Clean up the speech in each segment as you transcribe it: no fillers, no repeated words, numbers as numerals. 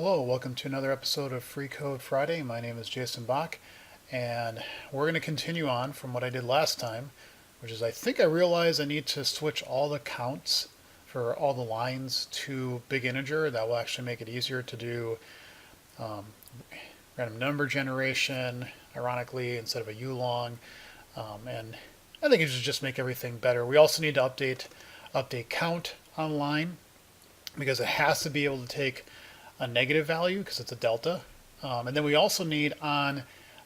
Hello, welcome to another episode of Free Code Friday. My name is Jason Bach, and we're going to continue on from what I did last time, which is I think I realized I need to switch all the counts for all the lines to big integer. That will actually make it easier to do um, random number generation, ironically, instead of a ulong. And I think it should just make everything better. We also need to update count on line because it has to be able to take a negative value because it's a delta. And then we also need on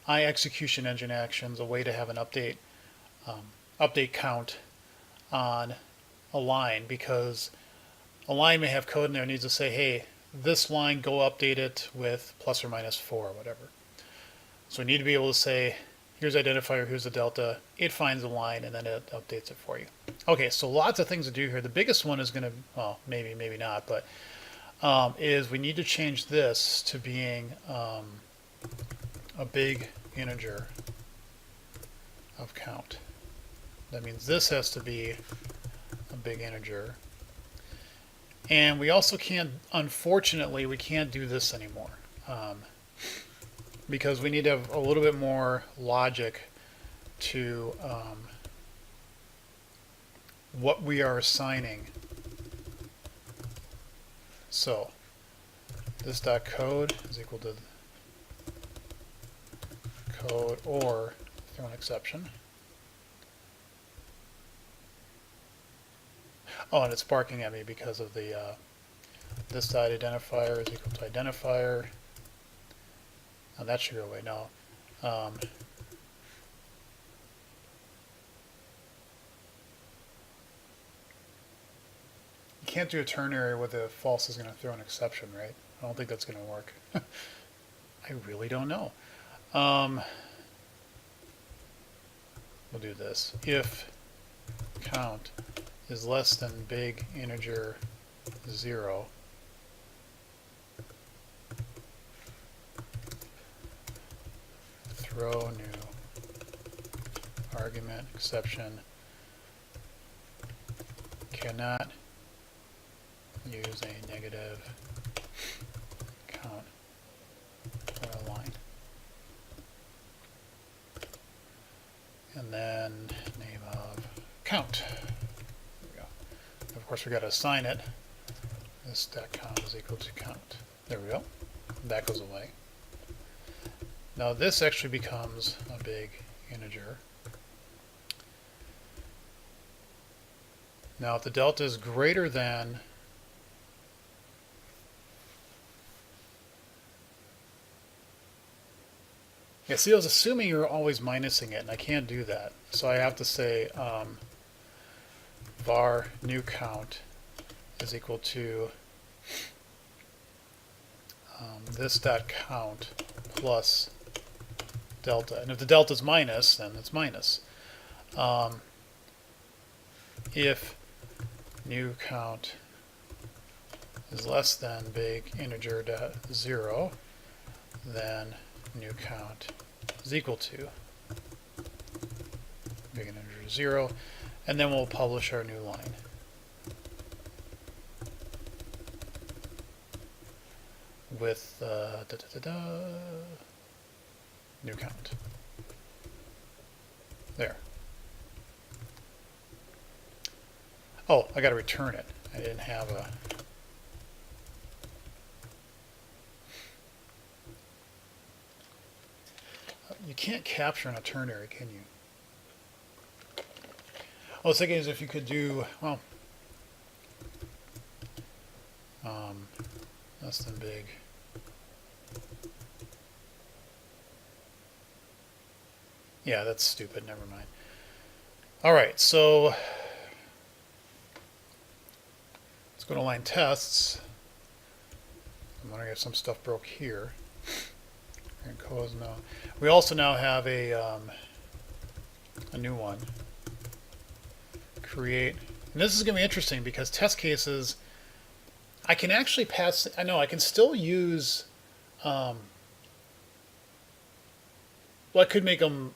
iExecution engine actions a way to have an update count on a line, because a line may have code in there that needs to say, hey, this line, go update it with plus or minus 4 or whatever. So we need to be able to say, here's identifier, here's the delta, it finds the line, and then it updates it for you. Okay, so lots of things to do here. The biggest one is going to, well, maybe not, but is we need to change this to being a big integer of count. That means this has to be a big integer. And we also can't, unfortunately, we can't do this anymore. Because we need to have a little bit more logic to what we are assigning. So this dot code is equal to code or throw an exception. Oh, and it's barking at me because of the this dot identifier is equal to identifier. Now that should go away now. You can't do a ternary where the false is going to throw an exception, right? I don't think that's going to work. I really don't know. We'll do this. If count is less than big integer 0, throw new argument exception, cannot use a negative count for a line. And then name of count. There we go. Of course, we got to assign it. This dot count is equal to count. There we go. That goes away. Now this actually becomes a big integer. Now if the delta is greater than see, I was assuming you're always minusing it, and I can't do that. So I have to say var new count is equal to this dot count plus delta. And if the delta is minus, then it's minus. If new count is less than big integer 0, then new count is equal to big integer 0, and then we'll publish our new line. With new count. There. Oh, I got to return it. I didn't have a... You can't capture in a ternary, can you? I was thinking is if you could do, well, less than big. Yeah, that's stupid. Never mind. All right, so let's go to line tests. I'm wondering if some stuff broke here. And cause no. We also now have a new one. Create. And this is going to be interesting because test cases, I can actually pass. I know I can still use. Well, I could make them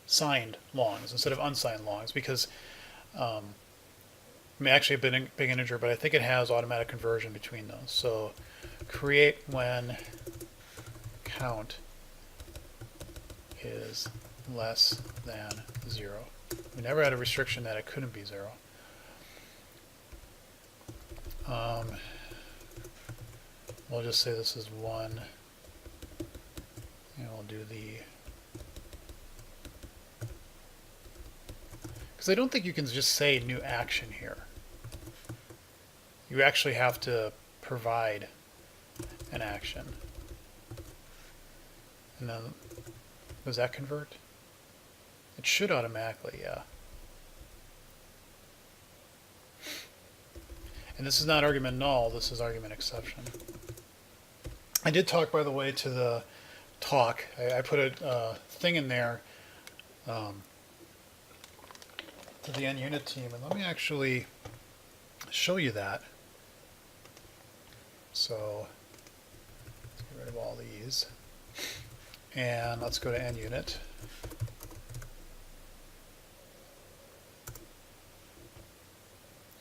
signed longs instead of unsigned longs because I mean, actually a big integer, but I think it has automatic conversion between those. So create when count is less than 0. We never had a restriction that it couldn't be 0. We'll just say this is 1, and we'll do the, because I don't think you can just say new action here. You actually have to provide an action. And then, does that convert? It should automatically, yeah. And this is not argument null, this is argument exception. I did talk, by the way, to the talk. I put a thing in there to the NUnit team, and let me actually show you that. So let's get rid of all these. And let's go to NUnit.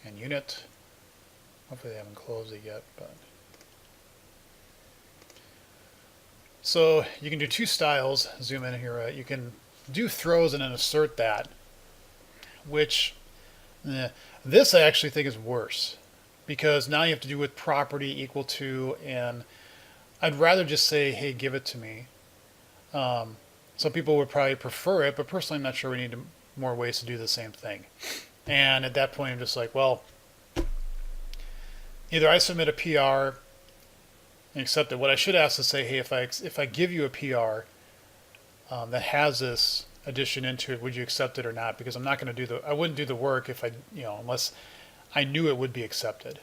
NUnit. Hopefully they haven't closed it yet, but so you can do two styles. Zoom in here. You can do throws and then assert that, which this I actually think is worse, because now you have to do with property equal to, and I'd rather just say, hey, give it to me. Some people would probably prefer it, but personally I'm not sure we need more ways to do the same thing. And at that point I'm just like, well, either I submit a PR and accept it. What I should ask is say, hey, if I give you a PR that has this addition into it, would you accept it or not? Because I'm not going to I wouldn't do the work if unless I knew it would be accepted.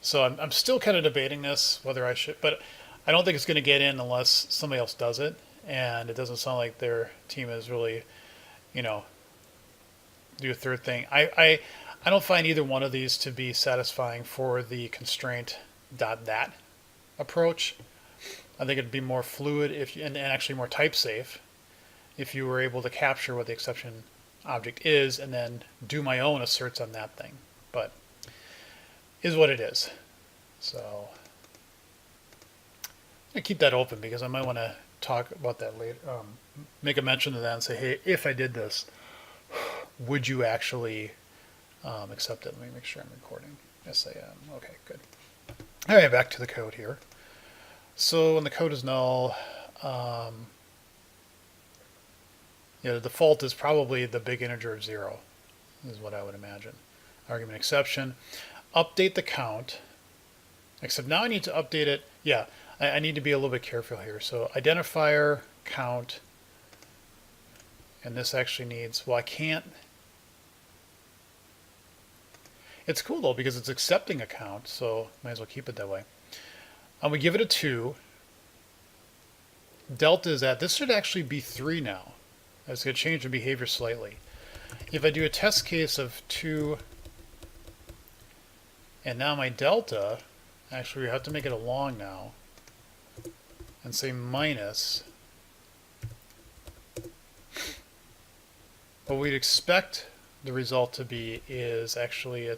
So I'm still kind of debating this, whether I should, but I don't think it's going to get in unless somebody else does it, and it doesn't sound like their team is really, do a third thing. I don't find either one of these to be satisfying for the constraint.that approach. I think it'd be more fluid and actually more type safe if you were able to capture what the exception object is and then do my own asserts on that thing. But is what it is. So I keep that open because I might want to talk about that later. Make a mention of that and say, hey, if I did this, would you actually accept it? Let me make sure I'm recording. Yes, I am. Okay, good. All right, back to the code here. So when the code is null, the default is probably the big integer of 0, is what I would imagine. Argument exception. Update the count, except now I need to update it. Yeah, I need to be a little bit careful here. So identifier, count, and this actually needs, well, I can't. It's cool though because it's accepting a count, so might as well keep it that way. We give it a 2. Delta is at, this should actually be 3 now. It's going to change the behavior slightly. If I do a test case of 2, and now my delta, actually we have to make it a long now, and say minus. What we'd expect the result to be is actually a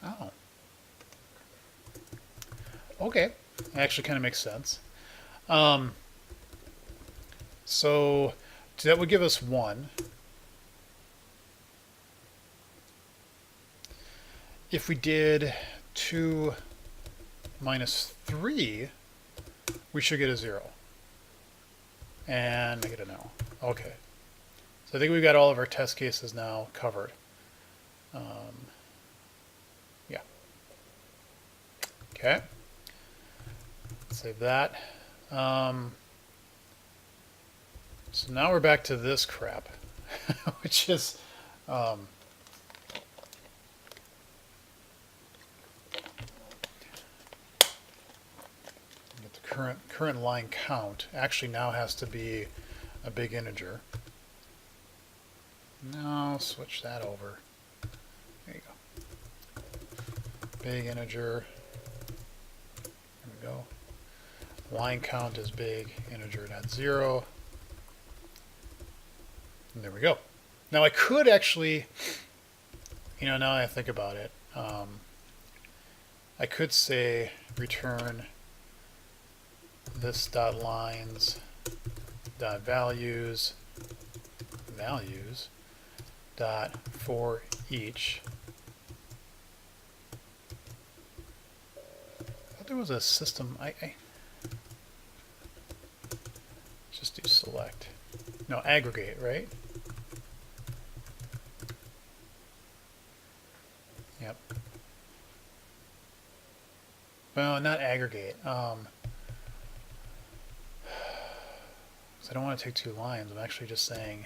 oh. Okay. That actually kind of makes sense. So that would give us 1. If we did 2 minus 3, we should get a 0. And make it a no. Okay. So I think we've got all of our test cases now covered. Yeah. Okay. Save that. So now we're back to this crap, which is the current line count actually now has to be a big integer. Now switch that over. There you go. Big integer. There we go. Line count is big integer, not 0. And there we go. Now I could actually, now that I think about it, I could say return this dot lines dot values dot for each. I thought there was a system. I just do select. No, aggregate, right? Yep. Well, not aggregate. I don't want to take 2 lines. I'm actually just saying.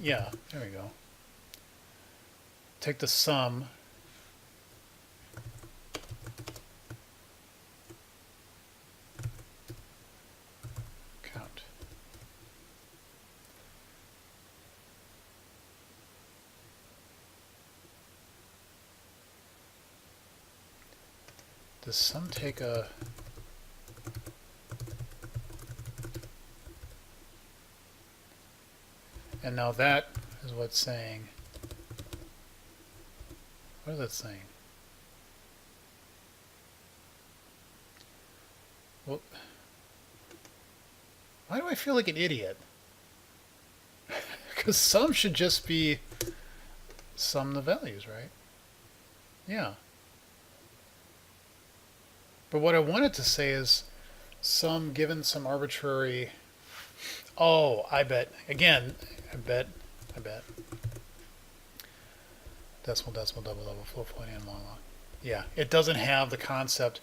Yeah, there we go. Take the sum. Count. Does sum take a... And now that is what it's saying. What is it saying? Well, why do I feel like an idiot? Because sum should just be sum the values, right? Yeah. But what I wanted to say is sum given some arbitrary... Oh, I bet. Again, I bet. Decimal, double, float, and long. Yeah, it doesn't have the concept.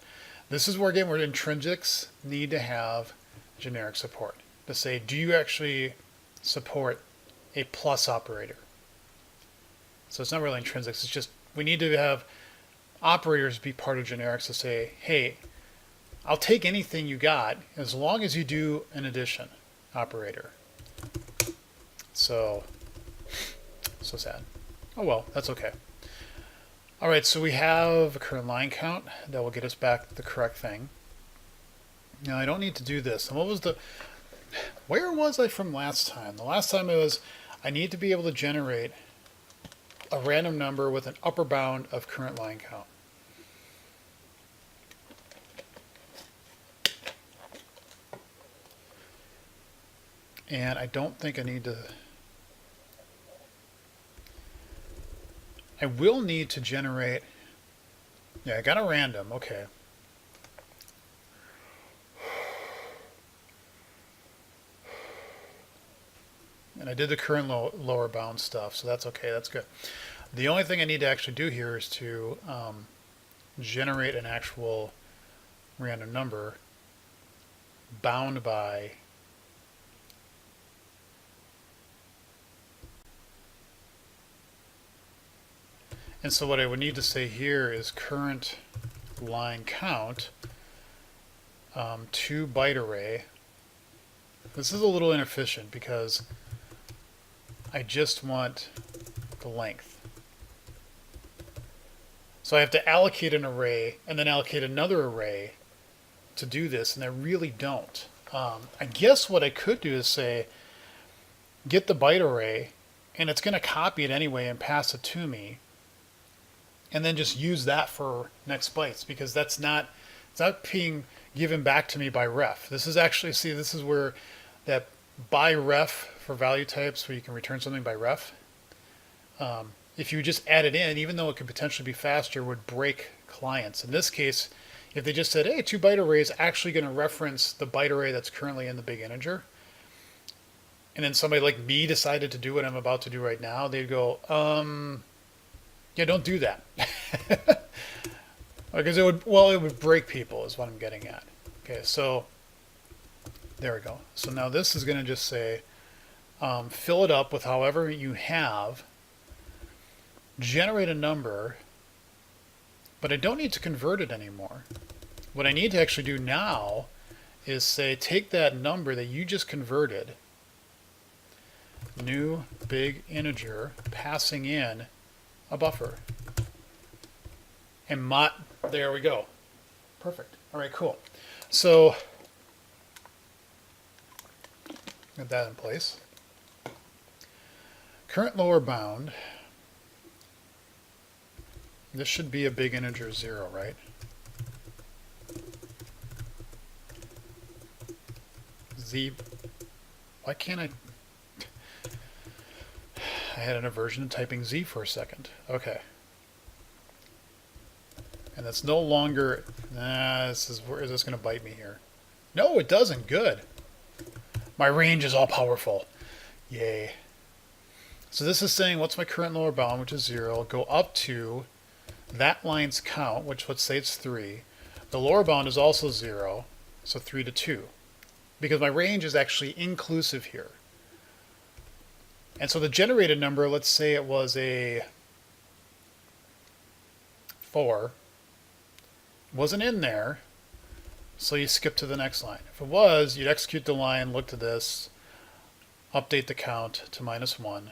This is where, again, where intrinsics need to have generic support. To say, do you actually support a plus operator? So it's not really intrinsics. It's just we need to have operators be part of generics to say, hey, I'll take anything you got as long as you do an addition operator. So sad. Oh well, that's okay. All right, so we have a current line count that will get us back the correct thing. Now I don't need to do this. And where was I from last time? The last time it was, I need to be able to generate a random number with an upper bound of current line count. And I don't think I need to... I will need to generate... Yeah, I got a random, okay. And I did the current lower bound stuff, so that's okay, that's good. The only thing I need to actually do here is to generate an actual random number bound by and so what I would need to say here is current line count 2 byte array. This is a little inefficient because I just want the length. So I have to allocate an array and then allocate another array to do this, and I really don't. I guess what I could do is say, get the byte array, and it's going to copy it anyway and pass it to me, and then just use that for next bytes, because it's not being given back to me by ref. This is actually, see, this is where that by ref for value types, where you can return something by ref. If you just add it in, even though it could potentially be faster, would break clients. In this case, if they just said, hey, 2 byte array is actually going to reference the byte array that's currently in the big integer, and then somebody like me decided to do what I'm about to do right now, they'd go, yeah, don't do that. Because it would break people is what I'm getting at. Okay, so there we go. So now this is going to just say, fill it up with however you have, generate a number, but I don't need to convert it anymore. What I need to actually do now is say, take that number that you just converted, new big integer, passing in a buffer. And there we go. Perfect. All right, cool. So get that in place. Current lower bound. This should be a big integer 0, right? Z. Why can't I had an aversion to typing Z for a second. Okay. And that's no longer, is this going to bite me here? No, it doesn't. Good. My range is all powerful. Yay. So this is saying, what's my current lower bound, which is 0, go up to that line's count, which let's say it's 3. The lower bound is also 0, so 3 to 2. Because my range is actually inclusive here. And so the generated number, let's say it was a 4, wasn't in there, so you skip to the next line. If it was, you'd execute the line, look to this, update the count to -1,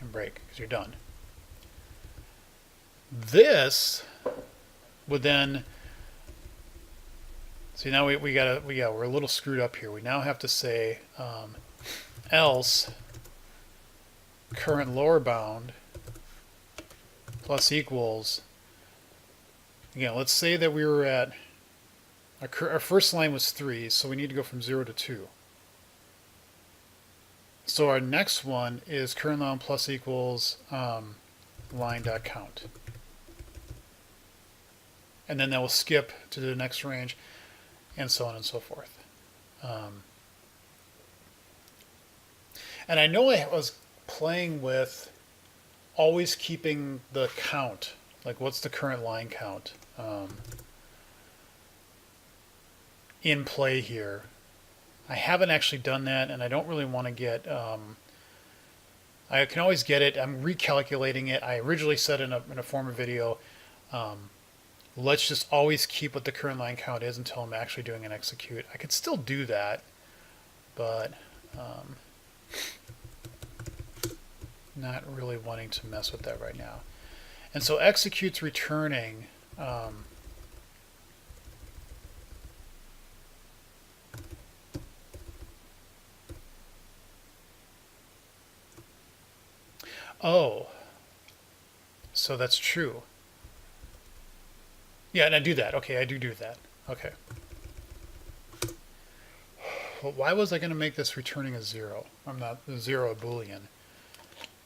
and break, because you're done. This would then, see now we're a little screwed up here. We now have to say else current lower bound plus equals, again, let's say that we were at, our first line was 3, so we need to go from 0 to 2. So our next one is current bound plus equals line.count. And then that will skip to the next range, and so on and so forth. And I know I was playing with always keeping the count, like what's the current line count, in play here. I haven't actually done that, and I don't really want to get, I can always get it, I'm recalculating it. I originally said in a former video, let's just always keep what the current line count is until I'm actually doing an execute. I could still do that, but not really wanting to mess with that right now. And so execute's returning oh, so that's true. Yeah, and I do that. Okay, I do that. Okay. Well, why was I going to make this returning a 0? I'm not 0 a Boolean.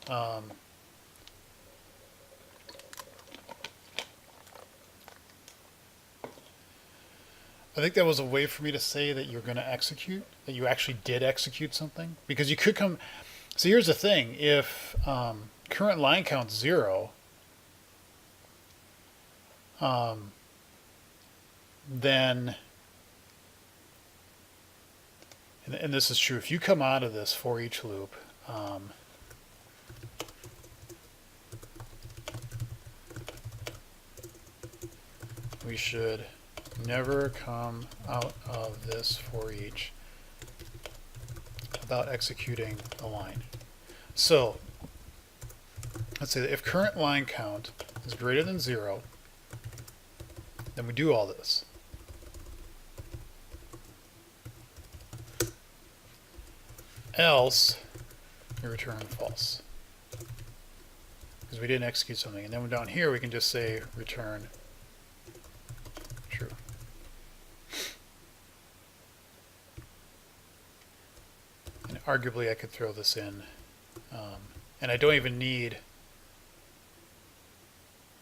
I think that was a way for me to say that you're going to execute, that you actually did execute something. Because you could come, so here's the thing, if current line count's 0, then, and this is true, if you come out of this for each loop, we should never come out of this for each without executing a line. So let's say that if current line count is greater than 0, then we do all this. Else we return false, because we didn't execute something. And then down here we can just say return true. And arguably I could throw this in, and I don't even need,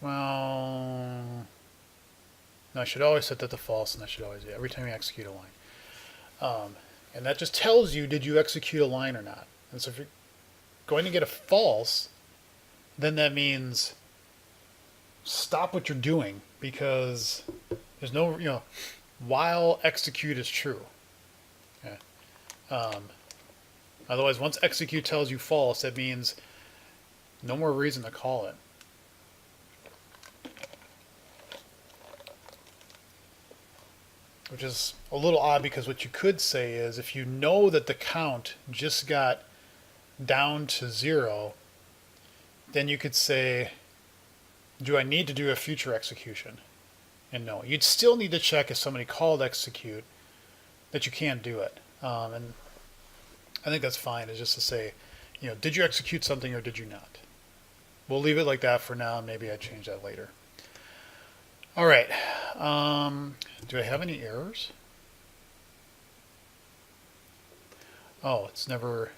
well, no, I should always set that to false, and I should always, every time you execute a line. And that just tells you, did you execute a line or not? And so if you're going to get a false, then that means stop what you're doing, because there's no, while execute is true. Okay. Otherwise, once execute tells you false, that means no more reason to call it. Which is a little odd, because what you could say is, if you know that the count just got down to 0, then you could say, do I need to do a future execution? and no. You'd still need to check if somebody called execute that you can do it. And I think that's fine. It's just to say, did you execute something or did you not? We'll leave it like that for now. Maybe I change that later. All right. Do I have any errors? Oh, it's never...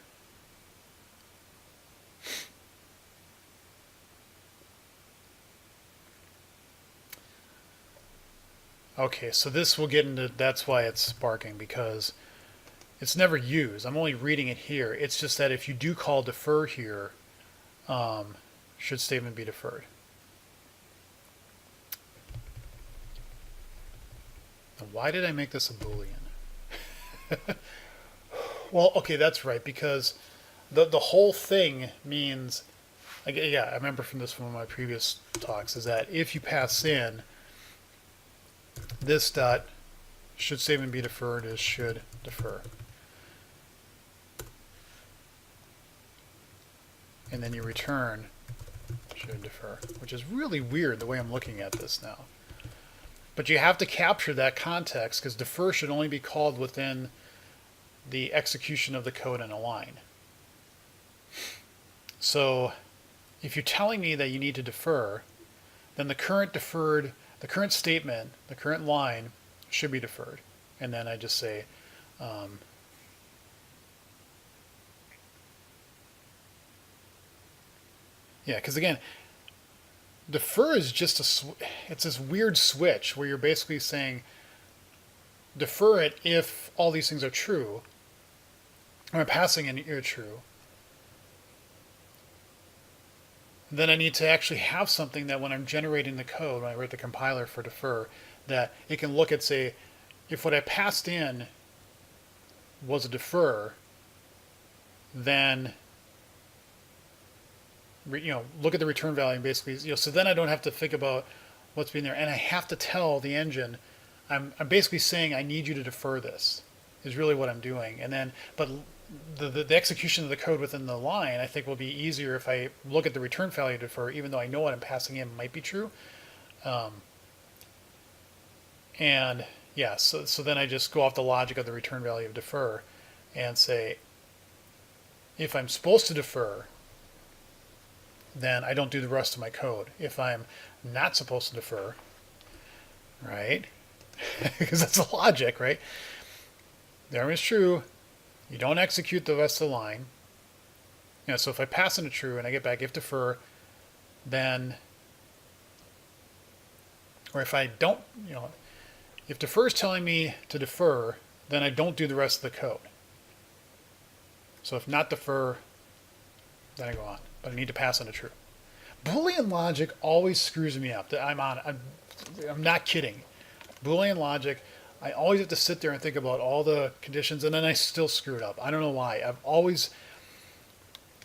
Okay, so this will get into... That's why it's sparking, because it's never used. I'm only reading it here. It's just that if you do call defer here, should statement be deferred. Now, why did I make this a Boolean? Well, okay, that's right, because the whole thing means, yeah, I remember from one of my previous talks, is that if you pass in this dot should statement be deferred is should defer. And then you return should defer, which is really weird the way I'm looking at this now. But you have to capture that context, because defer should only be called within the execution of the code in a line. So if you're telling me that you need to defer, then the current statement, the current line should be deferred. And then I just say, yeah, because again, defer is just it's this weird switch where you're basically saying defer it if all these things are true. I'm passing in true. Then I need to actually have something that when I'm generating the code, when I write the compiler for defer, that it can look at, say, if what I passed in was a defer, then look at the return value and basically, so then I don't have to think about what's being there, and I have to tell the engine, I'm basically saying I need you to defer this, is really what I'm doing. And then, but the execution of the code within the line, I think, will be easier if I look at the return value defer, even though I know what I'm passing in might be true. And yeah, so then I just go off the logic of the return value of defer and say, if I'm supposed to defer, then I don't do the rest of my code. If I'm not supposed to defer, right? Because that's the logic, right? The argument is true. You don't execute the rest of the line. So if I pass into true and I get back if defer, then, or if I don't, if defer is telling me to defer, then I don't do the rest of the code. So if not defer, then I go on. But I need to pass into true. Boolean logic always screws me up. I'm not kidding. Boolean logic, I always have to sit there and think about all the conditions, and then I still screw it up. I don't know why. When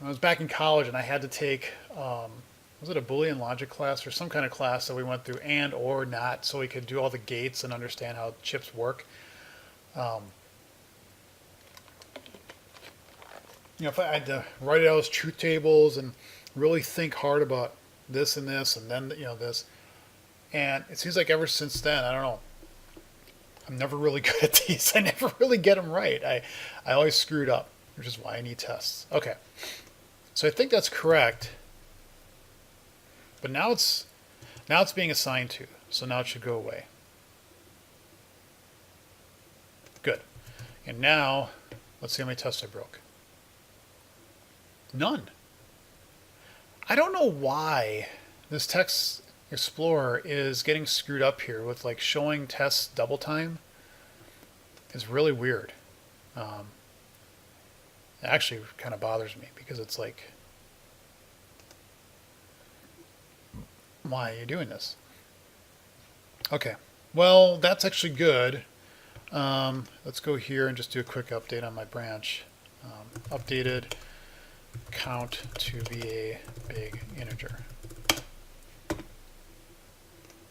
I was back in college and I had to take, was it a Boolean logic class or some kind of class that we went through, and or not, so we could do all the gates and understand how chips work. If I had to write out those truth tables and really think hard about this and this and then this, and it seems like ever since then, I don't know, I'm never really good at these. I never really get them right. I always screwed up, which is why I need tests. Okay, so I think that's correct, but now it's being assigned to, so now it should go away. Good. And now let's see how many tests I broke. None. I don't know why this text explorer is getting screwed up here with like showing tests double time. It's really weird. It actually kind of bothers me because it's like, why are you doing this? Okay, well, that's actually good. Let's go here and just do a quick update on my branch. Updated count to be a big integer.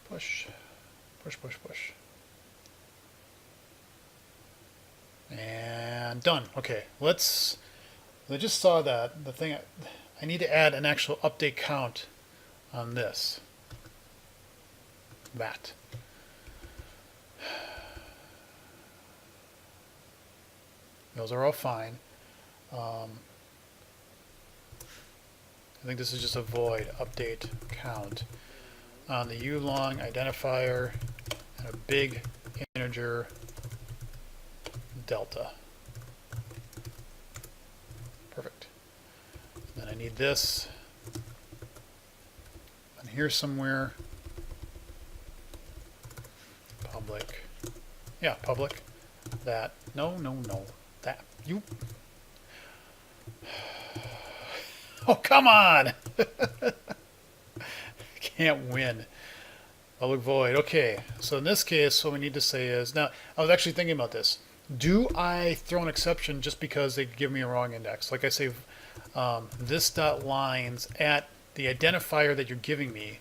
Push, push, push, push. And done. Okay, I just saw that. The thing, I need to add an actual update count on this. That. Those are all fine. I think this is just a void update count on the ulong identifier and a big integer delta. Perfect. Then I need this. And here somewhere. Public. Yeah, public. That. No. That. You. Oh, come on! Can't win. Public void. Okay, so in this case, what we need to say is, now, I was actually thinking about this. Do I throw an exception just because they give me a wrong index? Like I say, this dot lines at the identifier that you're giving me,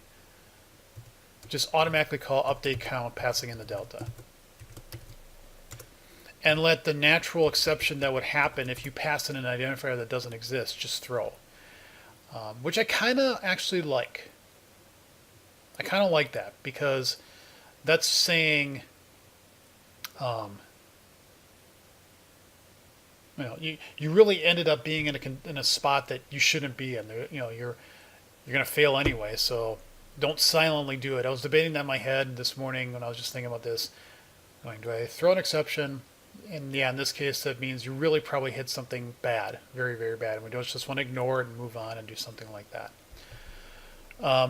just automatically call update count passing in the delta. And let the natural exception that would happen if you pass in an identifier that doesn't exist just throw. Which I kind of actually like. I kind of like that because that's saying, you really ended up being in a spot that you shouldn't be in. You're going to fail anyway. So don't silently do it. I was debating that in my head this morning when I was just thinking about this. Going, do I throw an exception? And yeah, in this case, that means you really probably hit something bad, very, very bad. And we don't just want to ignore it and move on and do something like that.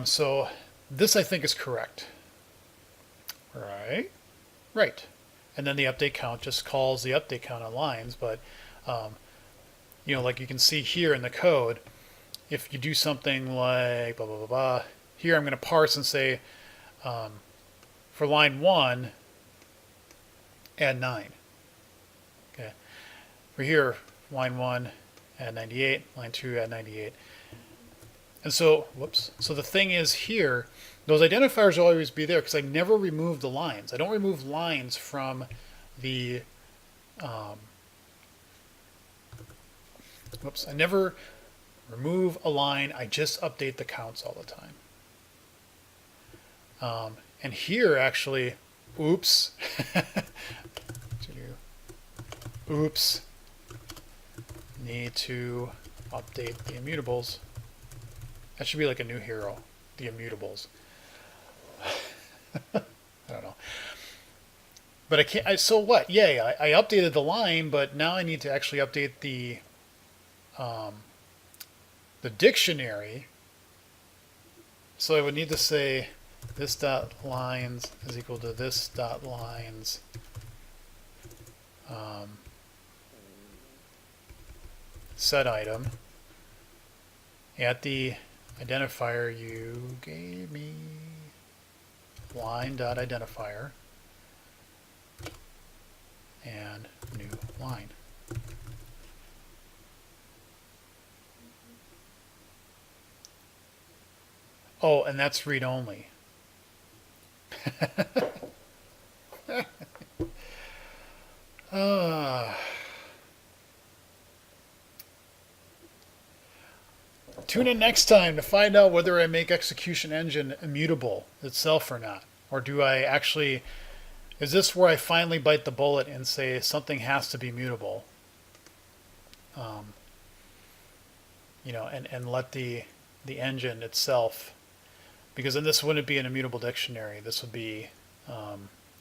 So this, I think, is correct. Right? Right. And then the update count just calls the update count on lines. But, like you can see here in the code, if you do something like blah, blah, blah, blah, here I'm going to parse and say, for line 1, add 9. Okay. For here, line 1, add 98. Line 2, add 98. And so, so the thing is here, those identifiers will always be there because I never remove the lines. I don't remove lines from the, I never remove a line. I just update the counts all the time. And here, actually, oops. Oops. Need to update the immutables. That should be like a new hero, the immutables. I don't know. But I can't, so what? Yay, I updated the line, but now I need to actually update the dictionary. So I would need to say this dot lines is equal to this dot lines set item at the identifier you gave me, line.identifier, and new line. Oh, and that's read only. Tune in next time to find out whether I make execution engine immutable itself or not. Or do I actually, is this where I finally bite the bullet and say something has to be mutable? And let the engine itself, because then this wouldn't be an immutable dictionary. This would be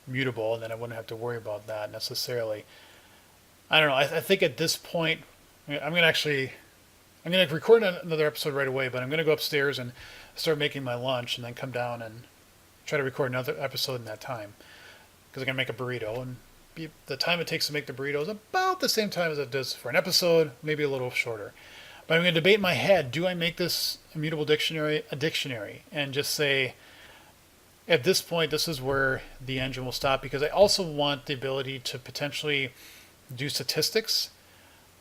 mutable, and then I wouldn't have to worry about that necessarily. I don't know. I think at this point, I'm going to record another episode right away, but I'm going to go upstairs and start making my lunch and then come down and try to record another episode in that time. Because I'm going to make a burrito, and the time it takes to make the burrito is about the same time as it does for an episode, maybe a little shorter. But I'm going to debate in my head, do I make this immutable dictionary a dictionary and just say, at this point, this is where the engine will stop, because I also want the ability to potentially do statistics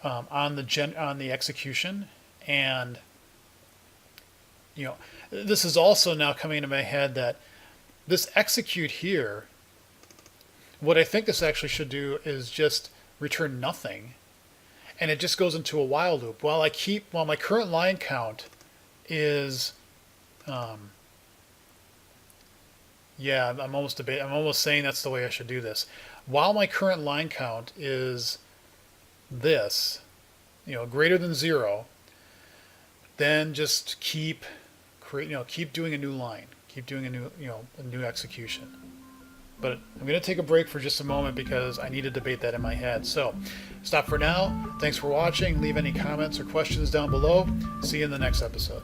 on the execution. And this is also now coming into my head that this execute here, what I think this actually should do is just return nothing, and it just goes into a while loop while my current line count is I'm almost saying that's the way I should do this. While my current line count is this, greater than 0, then just keep doing a new line, keep doing a new execution. But I'm going to take a break for just a moment because I need to debate that in my head. So stop for now. Thanks for watching. Leave any comments or questions down below. See you in the next episode.